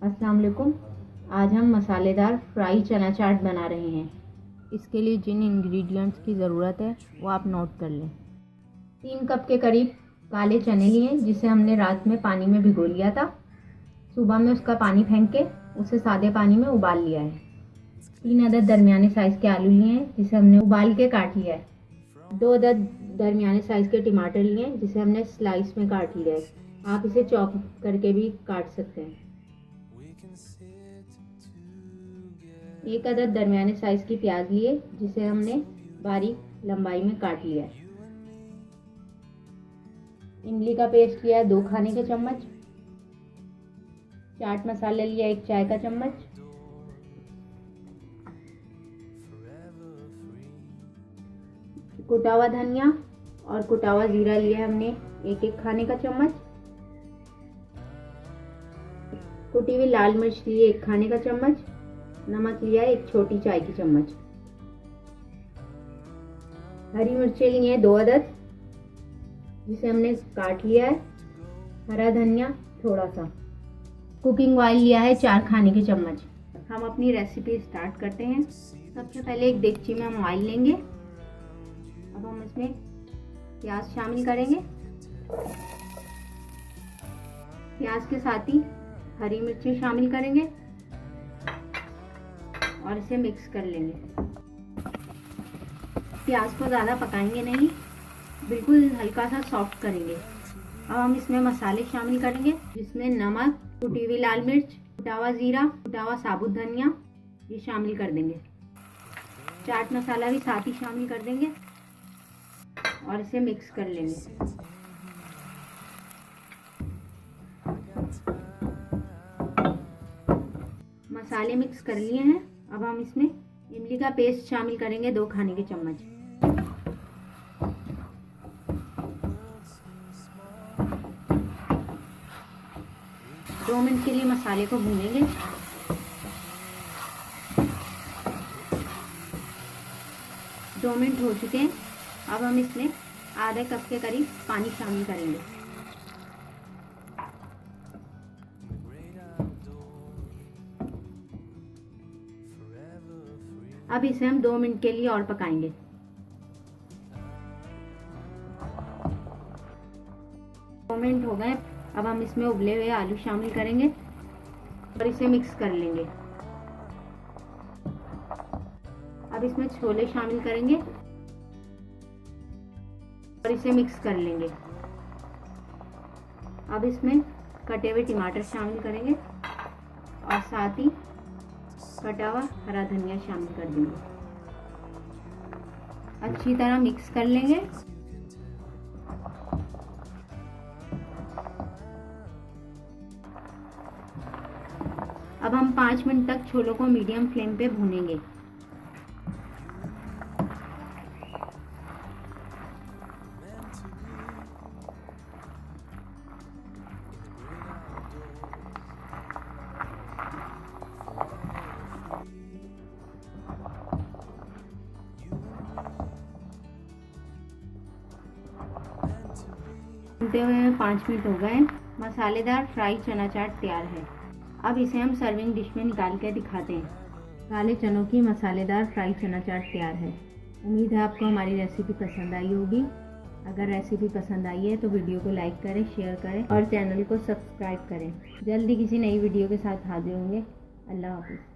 अस्सलाम वालेकुम। आज हम मसालेदार फ्राई चना चाट बना रहे हैं। इसके लिए जिन इंग्रेडिएंट्स की ज़रूरत है वो आप नोट कर लें। 3 कप के करीब काले चने लिए जिसे हमने रात में पानी में भिगो लिया था। सुबह में उसका पानी फेंक के उसे सादे पानी में उबाल लिया है। 3 अदद दरमियाने साइज़ के आलू लिए हैं जिसे हमने उबाल के काट लिया है। 2 अदद दरमियाने साइज़ के टमाटर लिए हैं जिसे हमने स्लाइस में काट लिया है। आप इसे चॉप करके भी काट सकते हैं। 1 अदद दरमियाने साइज़ की प्याज लिए जिसे हमने बारीक लंबाई में काट लिया है। इमली का पेस्ट लिया है 2 खाने के चम्मच। चाट मसाला लिया 1 चाय का चम्मच। कुटा हुआ धनिया और कुटा हुआ जीरा लिया हमने 1-1 खाने का चम्मच। कुटी हुई लाल मिर्च लिए 1 खाने का चम्मच। नमक लिया है 1 छोटी चाय की चम्मच। हरी मिर्चें लिए हैं 2 अदद जिसे हमने काट लिया है। हरा धनिया थोड़ा सा। कुकिंग ऑयल लिया है 4 खाने के चम्मच। हम अपनी रेसिपी स्टार्ट करते हैं। सबसे पहले एक देगची में हम ऑयल लेंगे। अब हम इसमें प्याज शामिल करेंगे। प्याज के साथ ही हरी मिर्ची शामिल करेंगे और इसे मिक्स कर लेंगे। प्याज को ज़्यादा पकाएंगे नहीं, बिल्कुल हल्का सा सॉफ्ट करेंगे। अब हम इसमें मसाले शामिल करेंगे जिसमें नमक, कुटी हुई लाल मिर्च, कुटा हुआ जीरा, कुटा हुआ साबुत धनिया ये शामिल कर देंगे। चाट मसाला भी साथ ही शामिल कर देंगे और इसे मिक्स कर लेंगे। मसाले मिक्स कर लिए हैं। अब हम इसमें इमली का पेस्ट शामिल करेंगे 2 खाने के चम्मच। दो मिनट के लिए मसाले को भूनेंगे। दो मिनट हो चुके हैं। अब हम इसमें आधे कप के करीब पानी शामिल करेंगे। अब इसे हम 2 मिनट के लिए और पकाएंगे। 2 मिनट हो गए। अब हम इसमें उबले हुए आलू शामिल करेंगे और इसे मिक्स कर लेंगे। अब इसमें छोले शामिल करेंगे और इसे मिक्स कर लेंगे। अब इसमें कटे हुए टमाटर शामिल करेंगे और साथ ही कटा हुआ हरा धनिया शामिल कर देंगे। अच्छी तरह मिक्स कर लेंगे। अब हम 5 मिनट तक छोलों को मीडियम फ्लेम पे भूनेंगे। भूनते हुए 5 मिनट हो गए। मसालेदार फ्राई चना चाट तैयार है। अब इसे हम सर्विंग डिश में निकाल के दिखाते हैं। काले चनों की मसालेदार फ्राई चना चाट तैयार है। उम्मीद है आपको हमारी रेसिपी पसंद आई होगी। अगर रेसिपी पसंद आई है तो वीडियो को लाइक करें, शेयर करें और चैनल को सब्सक्राइब करें। जल्दी किसी नई वीडियो के साथ हाजिर होंगे। अल्लाह हाफिज़।